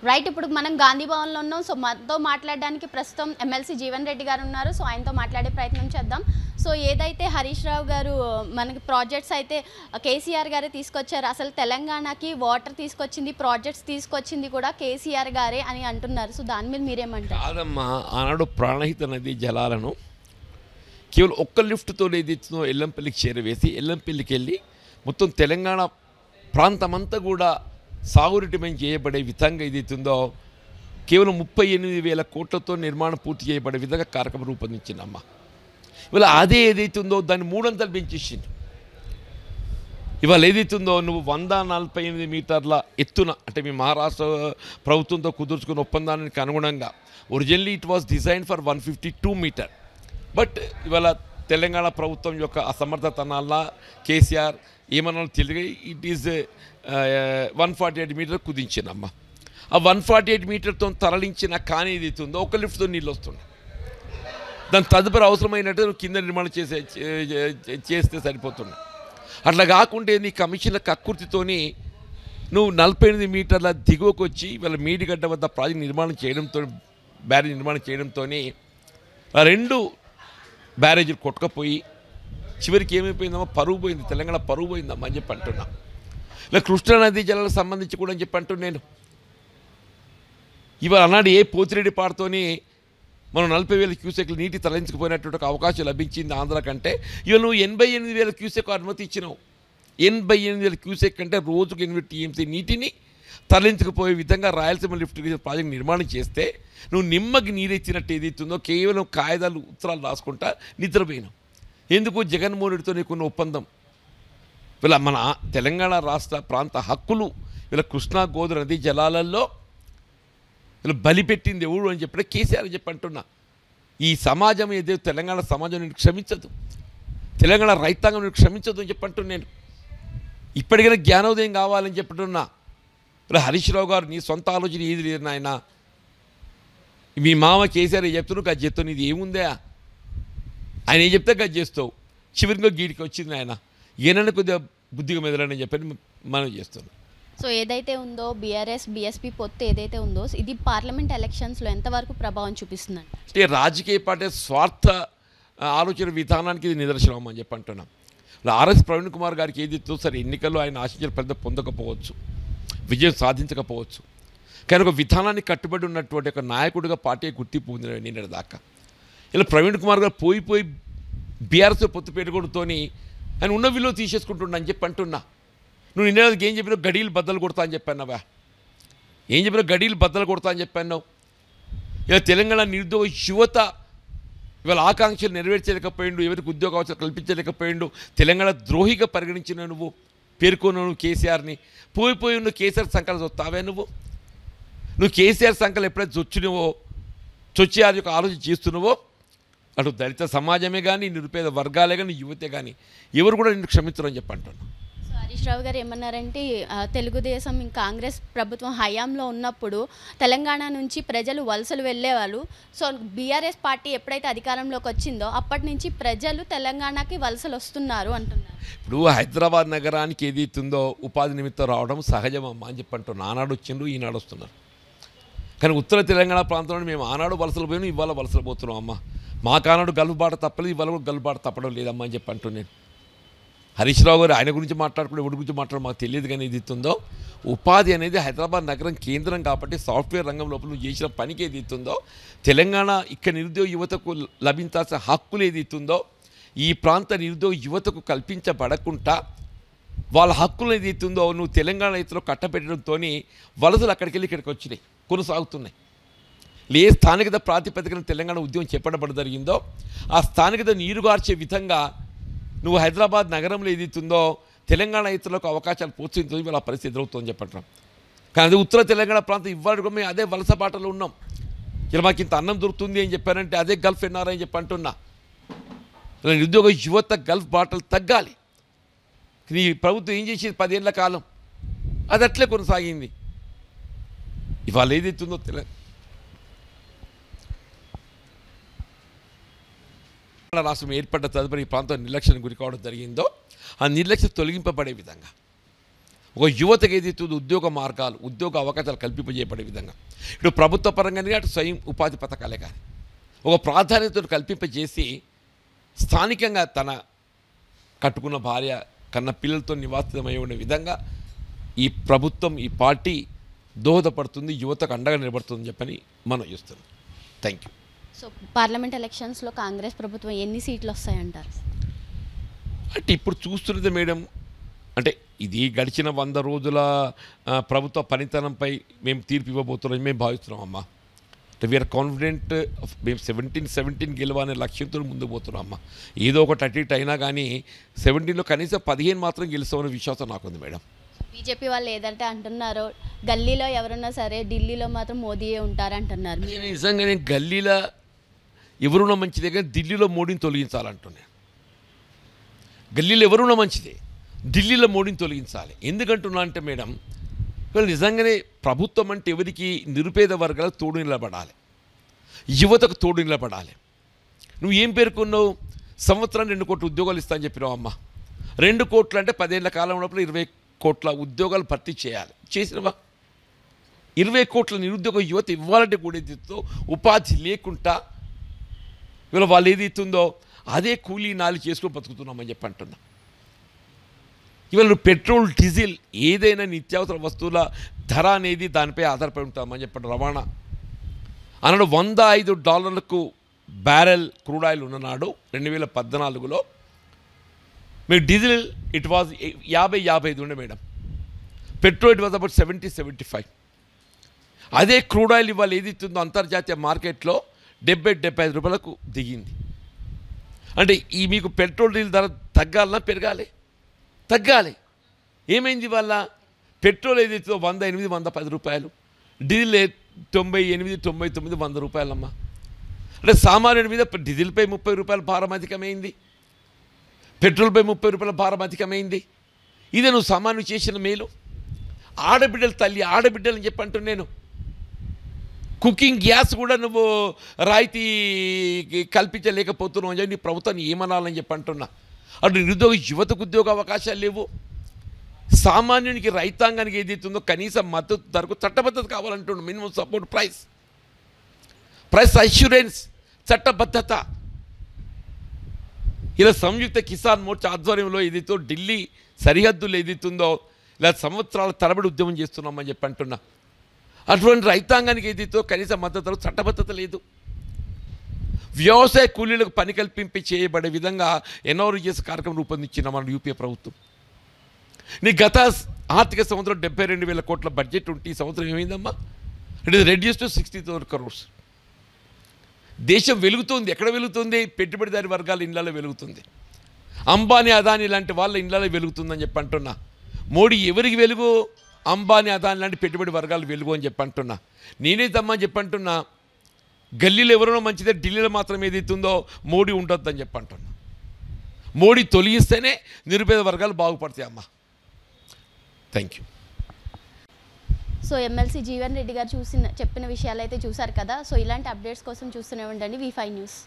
Right. ఇప్పుడు మనం గాంధీ భవన్‌లో ఉన్నాం. సో, మనతో మాట్లాడడానికి ప్రస్తుతం ఎమ్మెల్సీ జీవన్ రెడ్డి గారు ఉన్నారు. సో, ఆయనతో మాట్లాడే ప్రయత్నం చేద్దాం. సో, ఏదైతే హరీష్ రావు గారు మనకి ప్రాజెక్ట్స్ అయితే కేసీఆర్ గారే తీసుకొచ్చారు. అసలు తెలంగాణకి వాటర్ తీసుకొచ్చింది, ప్రాజెక్ట్స్ తీసుకొచ్చింది కూడా కేసీఆర్ గారే అని అంటున్నారు. సో, దాని మీద మీరేమంటారు? కాదమ్మా, ఆనాడు ప్రాణహిత నది జలాలను కేవలం ఒక్క లిఫ్ట్తో ఏదైతుందో ఎల్లంపల్లికి చేరవేసి ఎల్లంపల్లికి వెళ్ళి మొత్తం తెలంగాణ ప్రాంతమంతా కూడా సాగురిటమయం చేయబడే విధంగా ఏదైతుందో కేవలం 38,000 కోట్లతో నిర్మాణం పూర్తి చేయబడే విధంగా కార్యక్రమం రూపొందించిందమ్మా. ఇవాళ అదే ఏదైతుందో దాన్ని మూడంతలు పెంచేసింది. ఇవాళ ఏదైతుందో నువ్వు 148 మీటర్ల ఎత్తున అంటే మీ మహారాష్ట్ర ప్రభుత్వంతో కుదుర్చుకున్న ఒప్పందానికి అనుగుణంగా originally it was design for 152 metre. But ఇవాళ తెలంగాణ ప్రభుత్వం యొక్క అసమర్థతనాల కేసీఆర్ ఏమన్నా తెలియ ఇట్ ఈజ్ 148 మీటర్ కుదించిందమ్మ. ఆ 148 మీటర్తో తరలించిన కానీ ఏదైతుందో ఒక లిఫ్ట్తో నీళ్ళు వస్తున్నాయి. దాని తదుపరి అవసరమైనట్టు కింద నిర్మాణం చేస్తే సరిపోతుంది. అట్లా కాకుంటే నీ కమిషన్ల కక్కుర్తితోని నువ్వు 48 మీటర్ల దిగువకు వచ్చి వీళ్ళ మీడిగడ్డ వద్ద ప్రాజెక్ట్ నిర్మాణం చేయడంతో బ్యారేజ్ నిర్మాణం చేయడంతో ఆ 2 బ్యారేజీలు కొట్టుకపోయి చివరికి ఏమైపోయిందమ్మా, పరువు పోయింది, తెలంగాణ పరువు పోయిందమ్మా అని చెప్పి అంటున్నా. ఇలా కృష్ణానదీ జలాలకు సంబంధించి కూడా అని చెప్పి అంటున్నాను నేను. ఇవాళ అన్నాడు ఏ పోతిరెడ్డి పాడుతోని మనం 40,000 క్యూసెక్లు నీటి తరలించకపోయినటువంటి ఒక అవకాశం లభించింది ఆంధ్ర కంటే. ఇవాళ నువ్వు 88,000 క్యూసెక్ అనుమతి ఇచ్చినావు. 88,000 క్యూసెక్ అంటే రోజుకు 8 టీఎంసీ నీటిని తరలించకపోయే విధంగా రాయలసీమ లిఫ్ట్ ప్రాజెక్ట్ నిర్మాణం చేస్తే నువ్వు నిమ్మకి నీరెత్తినట్టు ఏదైతుందో కేవలం కాగితాలు ఉత్తరాలు రాసుకుంటా నిద్రపోయినావు. ఎందుకు? జగన్మోహన్ రెడ్డితో నీకున్న ఒప్పందం. వీళ్ళ మన తెలంగాణ రాష్ట్ర ప్రాంత హక్కులు వీళ్ళ కృష్ణా గోదావరి నదీ జలాలలో వీళ్ళు బలిపెట్టింది ఎవడు అని చెప్పిన కేసీఆర్ అని చెప్పి అంటున్నా. ఈ సమాజం ఏదైతే తెలంగాణ సమాజం నేను క్షమించదు, తెలంగాణ రైతాంగం నేను క్షమించదు అని చెప్పంటున్నా నేను. ఇప్పటికైనా జ్ఞానోదయం కావాలని చెప్పంటున్నా. ఇలా హరీష్ రావు గారు నీ సొంత ఆలోచన ఏది లేదు నాయన. మీ మామ కేసీఆర్ చెప్తున్నావు గది చేస్తావు, నీది ఏముందా? ఆయన ఏం చెప్తే గది చేస్తావు. చివరిగా గీడికి వచ్చింది ఆయన. ఏనన్నా కొద్దిగా బుద్ధిగా మెదలని చెప్పని మనం చేస్తున్నాం. సో ఏదైతే ఉందో బీఆర్ఎస్ బీఎస్పీ పొత్తు ఏదైతే ఉందో ఇది పార్లమెంట్ ఎలక్షన్స్లో ఎంతవరకు ప్రభావం చూపిస్తుందండి? అంటే రాజకీయ పార్టీ స్వార్థ ఆలోచన విధానానికి ఇది నిదర్శనం అని చెప్పి అంటున్నాం. ఆర్ఎస్ ప్రవీణ్ కుమార్ గారికి ఏది సరే ఎన్నికల్లో ఆయన ఆశించిన ఫలితం పొందకపోవచ్చు, విజయం సాధించకపోవచ్చు, కానీ ఒక విధానాన్ని కట్టుబడి ఉన్నటువంటి ఒక నాయకుడిగా పార్టీ గుర్తింపు ఉంది నిన్నటి దాకా. ఇలా ప్రవీణ్ కుమార్ గారు పోయి బీఆర్ఎస్ పొత్తు పెట్టుకోవడంతోని ఆయన ఉన్న విలువ తీసేసుకుంటున్నా అని చెప్పి అంటున్నా. నువ్వు నిన్నటికి ఏం చెప్పినావు? గడీలు బద్దలు కొడతా అని చెప్పానవా? ఏం చెప్పినావు? గడీలు బద్దలు కొడతా అని చెప్పాను. ఇలా తెలంగాణ నిరుద్యోగ యువత ఇవాళ ఆకాంక్షలు నెరవేర్చలేకపోయిండు, ఎవరికి ఉద్యోగ అవసరం కల్పించలేకపోయిండు, తెలంగాణ ద్రోహిగా పరిగణించిన నువ్వు పేర్కొన్నావు కేసీఆర్ని. పోయి నువ్వు కేసీఆర్ సంకలు చొత్తావే నువ్వు కేసీఆర్ సంకలు ఎప్పుడైతే చొచ్చి అది ఒక ఆలోచన చేస్తున్నావో అటు దళిత సమాజమే కానీ నిరుపేద వర్గాలే కానీ యువతే కానీ ఎవరు కూడా నిన్ను క్షమించరని చెప్పి అంటున్నాను. సో హరీష్ రావు గారు ఏమన్నారంటే తెలుగుదేశం కాంగ్రెస్ ప్రభుత్వం హయాంలో ఉన్నప్పుడు తెలంగాణ నుంచి ప్రజలు వలసలు వెళ్ళేవాళ్ళు. సో బీఆర్ఎస్ పార్టీ ఎప్పుడైతే అధికారంలోకి వచ్చిందో అప్పటి నుంచి ప్రజలు తెలంగాణకి వలసలు వస్తున్నారు అంటున్నారు. ఇప్పుడు హైదరాబాద్ నగరానికి ఏదైతుందో ఉపాధి నిమిత్తం రావడం సహజమమ్మా అని చెప్పి అంటున్నాను. ఆనాడు వచ్చిండ్రు, ఈనాడు వస్తున్నారు. కానీ ఉత్తర తెలంగాణ ప్రాంతంలో మేము ఆనాడు వలసలు పోయినాం, ఇవాళ వలసలు పోతున్నాం అమ్మ. మాకు ఆనాడు గల్లుబాట తప్పలేదు, ఇవాళ కూడా గల్లుబాట తప్పడం లేదమ్మా అని చెప్పి అంటున్నాను. హరీష్ రావు గారు ఆయన గురించి మాట్లాడుకుంటే ఎవరి గురించి మాట్లాడడం మాకు తెలియదు. కానీ ఏదైతుందో ఉపాధి అనేది హైదరాబాద్ నగరం కేంద్రం కాబట్టి సాఫ్ట్వేర్ రంగం లోపల నువ్వు చేసిన పనికి ఏదైతుందో తెలంగాణ ఇక్కడ నిరుద్యోగ యువతకు లభించాల్సిన హక్కులు ఏదైతుందో ఈ ప్రాంత నిరుద్యోగ యువతకు కల్పించబడకుండా వాళ్ళ హక్కులు ఏదైతుందో నువ్వు తెలంగాణ రైతులో కట్టబెట్టడంతో వలసలు అక్కడికి వెళ్ళి ఇక్కడికి వచ్చినాయి, కొనసాగుతున్నాయి. ఏ స్థానికత ప్రాతిపదికన తెలంగాణ ఉద్యమం చేపట్టబడి జరిగిందో ఆ స్థానికత నీరుగార్చే విధంగా నువ్వు హైదరాబాద్ నగరంలో ఏదైతుందో తెలంగాణ రైతులకు అవకాశాలు ప్రోత్సహించడం వీళ్ళ పరిస్థితి ఎదురవుతుందని చెప్పంటాం. కానీ అదే ఉత్తర తెలంగాణ ప్రాంతం ఇవ్వాలి కూడా మేము అదే వలస బాటలో ఉన్నాం. ఇలా మాకు ఇంత అన్నం దొరుకుతుంది అని చెప్పారంటే అదే గల్ఫ్ ఎన్ఆర్ఐ అని చెప్పి అంటున్నా. ఇలా నిరుద్యోగ యువత గల్ఫ్ బాటలు తగ్గాలి. నీ ప్రభుత్వం ఏం చేసేది 10 ఏళ్ల కాలం అది అట్లే కొనసాగింది. ఇవాళ ఏదైతుందో రాష్ట్రం ఏర్పడ్డ తదుపరి ఈ ప్రాంతం నిర్లక్ష్యానికి గురి కావడం జరిగిందో ఆ నిర్లక్ష్యం తొలగింపబడే విధంగా ఒక యువతకు ఏదైతుందో ఉద్యోగ మార్గాలు, ఉద్యోగ అవకాశాలు కల్పింపజేయబడే విధంగా ఇటు ప్రభుత్వ పరంగానే అటు స్వయం ఉపాధి పథకాలే కానీ ఒక ప్రాధాన్యతను కల్పింపజేసి స్థానికంగా తన కట్టుకున్న భార్య కన్న పిల్లలతో నివాసితమై ఉండే విధంగా ఈ ప్రభుత్వం, ఈ పార్టీ దోహదపడుతుంది, యువతకు అండగా నిలబడుతుందని చెప్పని మనం చూస్తున్నాం. Thank you. సో పార్లమెంట్ ఎలక్షన్స్లో కాంగ్రెస్ ప్రభుత్వం ఎన్ని సీట్లు వస్తాయంటారు? అంటే ఇప్పుడు చూస్తున్నది మేడం, అంటే ఇది గడిచిన 100 రోజుల ప్రభుత్వ పనితనంపై మేము తీర్పు ఇవ్వబోతున్నాం మేము భావిస్తున్నాం అమ్మా. అంటే వీఆర్ కాన్ఫిడెంట్, మేము 17 గెలవనే లక్ష్యంతో ముందుకు పోతున్నాం అమ్మా. ఏదో ఒకటి అటు ఇటు అయినా కానీ 17లో కనీసం 15 మాత్రం గెలుస్తామనే విశ్వాసం నాకుంది మేడం. బీజేపీ వాళ్ళు ఏదంటే అంటున్నారో గల్లీలో ఎవరున్నా సరే ఢిల్లీలో మాత్రం మోదీయే ఉంటారంటున్నారు. నేను నిజంగానే గల్లీలో ఎవరున్నా మంచిదే కానీ ఢిల్లీలో మోడీని తొలగించాలంటున్నాను. గల్లీలో ఎవరున్నా మంచిదే, ఢిల్లీలో మోడీని తొలగించాలి. ఎందుకంటున్నా అంటే మేడం, వాళ్ళు నిజంగానే ప్రభుత్వం అంటే ఎవరికి నిరుపేద వర్గాలకు తోడు నిలబడాలి, యువతకు తోడు నిలబడాలి. నువ్వు ఏం పేర్కొన్నావు? సంవత్సరానికి 2 కోట్ల ఉద్యోగాలు ఇస్తా అని చెప్పినావు అమ్మ. 2 కోట్లు అంటే 10 ఏళ్ల కాలం లోపల 20 కోట్ల ఉద్యోగాలు భర్తీ చేయాలి. చేసినవా? 20 కోట్ల నిరుద్యోగ యువత ఇవ్వాలంటే కూడా ఏదైతుందో ఉపాధి లేకుండా ఇవాళ వాళ్ళు ఏదైతుందో అదే కూలీ నాలి చేసుకొని బతుకుతున్నామని చెప్పి అంటున్నా. ఇవాళ పెట్రోల్, డీజిల్ ఏదైనా నిత్యావసర వస్తువుల ధర అనేది దానిపై ఆధారపడి ఉంటామని చెప్పండి. రవాణా అన్నాడు $105 బ్యారెల్ క్రూడ్ ఆయిల్ ఉన్ననాడు 2014లో మీకు డీజిల్ ఇట్ వాజ్ 50-55 ఉండే madam. Petrol it was about 70-75. అదే క్రూడ్ ఆయిల్ ఇవాళ ఏదైతుందో అంతర్జాతీయ మార్కెట్లో 70-75 రూపాయలకు దిగింది. అంటే ఈ మీకు పెట్రోల్ డీజిల్ ధర తగ్గాలన్నా పెరగాలి? తగ్గాలి. ఏమైంది వాళ్ళ? పెట్రోల్ ఏదైతే 108-110 రూపాయలు, డీజిల్ 98-99 100 రూపాయలమ్మా. అంటే సామాన్యుడి మీద డీజిల్పై 30 రూపాయల భారం అధికమైంది, పెట్రోల్పై 30 రూపాయల భారం అధికమైంది. ఇదే నువ్వు సామాన్యుడు చేసిన మేలు. ఆడబిడ్డలు తల్లి, ఆడబిడ్డలు అని చెప్పి అంటున్నాను. నేను కుకింగ్ గ్యాస్ కూడా నువ్వు రాయితీ కల్పించలేకపోతున్నావు అని చెప్పి నీ ప్రభుత్వాన్ని ఏమనాలని చెప్పి అంటున్నా. అటు నిరుద్యోగ యువతకు ఉద్యోగ అవకాశాలు లేవు. సామాన్యునికి, రైతాంగానికి ఏదైతుందో కనీస మద్దతు ధరకు చట్టబద్ధత కావాలంటున్నాడు. Minimum support price, price assurance, చట్టబద్ధత. ఇలా సంయుక్త కిసాన్ మోర్చా ఆధ్వర్యంలో ఏదైతే ఢిల్లీ సరిహద్దులు ఏదైతుందో ఇలా సంవత్సరాల తరబడి ఉద్యమం చేస్తున్నామని చెప్పి అంటున్నా. అటువంటి రైతాంగానికి ఏదైతే కనీస మద్దతు చట్టబద్ధత లేదు. వ్యవసాయ కూలీలకు పని కల్పింపి చేయబడే విధంగా ఎన్ఆర్ఈఎస్ కార్యక్రమం రూపొందించిన మన యూపీఏ ప్రభుత్వం. నీ గత ఆర్థిక సంవత్సరం 72,000 కోట్ల బడ్జెట్ ఉంటే ఈ సంవత్సరం ఏమైందమ్మా? It is reduce to 60,000 crores. దేశం వెలుగుతుంది. ఎక్కడ వెలుగుతుంది? పెట్టుబడిదారి వర్గాల ఇళ్లలో వెలుగుతుంది. అంబానీ, అదానీ లాంటి వాళ్ళ ఇళ్లలో వెలుగుతుందని చెప్పి అంటున్నా. మోడీ ఎవరికి వెలుగు? అంబానీ, అదానీ లాంటి పెట్టుబడి వర్గాలు వెలుగు అని చెప్పి అంటున్నా. నేనే తమ్మని చెప్పి అంటున్నా. గల్లీలో ఎవరైనా మంచిదే, ఢిల్లీలో మాత్రం ఏదైతుందో మోడీ ఉండొద్దని చెప్పి అంటున్నా. మోడీ తొలగిస్తేనే నిరుపేద వర్గాలు బాగుపడతాయి అమ్మా. Thank you. So MLC Jeevan Reddy గారు చెప్పిన విషయాలు అయితే చూసారు కదా. సో ఇలాంటి అప్డేట్స్ కోసం చూస్తూనే ఉండండి V5 న్యూస్.